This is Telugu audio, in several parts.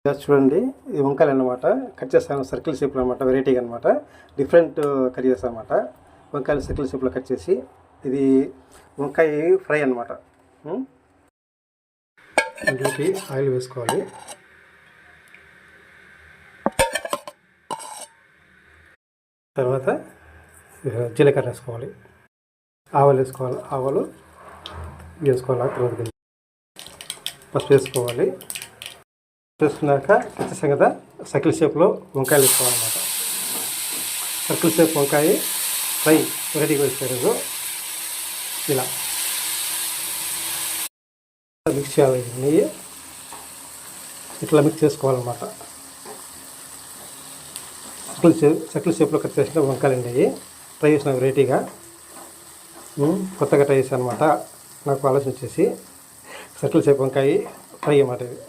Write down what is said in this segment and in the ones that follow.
చూడండి, ఇది వంకాయలు అన్నమాట. కట్ చేస్తాను సర్కిల్ షేప్లో అనమాట, వెరైటీగా అనమాట. డిఫరెంట్ కట్ చేస్తాను అనమాట. వంకాయలు సర్కిల్ షేప్లో కట్ చేసి, ఇది వంకాయ ఫ్రై అనమాట. ఇంట్లోకి ఆయిల్ వేసుకోవాలి. తర్వాత జీలకర్ర వేసుకోవాలి, ఆవాలు వేసుకోవాలి. ఆవాలు వేసుకోవాలి. తర్వాత పసుపు వేసుకోవాలి. వేసుకున్నాక వచ్చేసాం కదా, సర్కిల్ షేప్లో వంకాయలు వేసుకోవాలన్నమాట. సర్కిల్ షేప్ వంకాయ ఫ్రై రెడీగా వేసుకోలేదు. ఇలా మిక్స్ చేయాలి. నెయ్యి ఇట్లా మిక్స్ చేసుకోవాలన్నమాట. సర్కిల్ షేప్లో కట్ చేసిన వంకాయలు అండి. ట్రై చేసిన వెరైటీగా, కొత్తగా ట్రై చేశాను అనమాట. నాకు ఆలోచన వచ్చేసి సర్కిల్ షేప్ వంకాయ ఫ్రై అన్నమాట. ఇది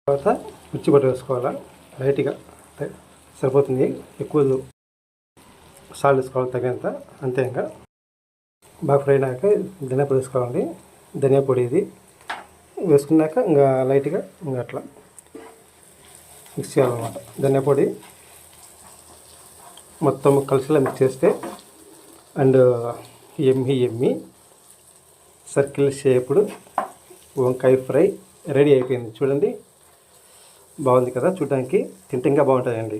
తర్వాత మిర్చి బట్ట వేసుకోవాలా. లైట్గా సరిపోతుంది, ఎక్కువ సాల్ట్ వేసుకోవాలి తగినంత. అంతే, ఇంకా బాగా ఫ్రై అయినాక ధనియా పొడి వేసుకోవాలి. ధనియా పొడి ఇది వేసుకున్నాక ఇంకా లైట్గా ఇంకా అట్లా మిక్స్ చేయాలన్నమాట. ధనియా పొడి మొత్తం కలిసిలా మిక్స్ చేస్తే అండ్ ఎమ్మి సర్కిల్ షేప్డ్ వంకాయ ఫ్రై రెడీ అయిపోయింది. చూడండి, బాగుంది కదా, చూడడానికి తింటే ఇంకా బాగుంటుందండి.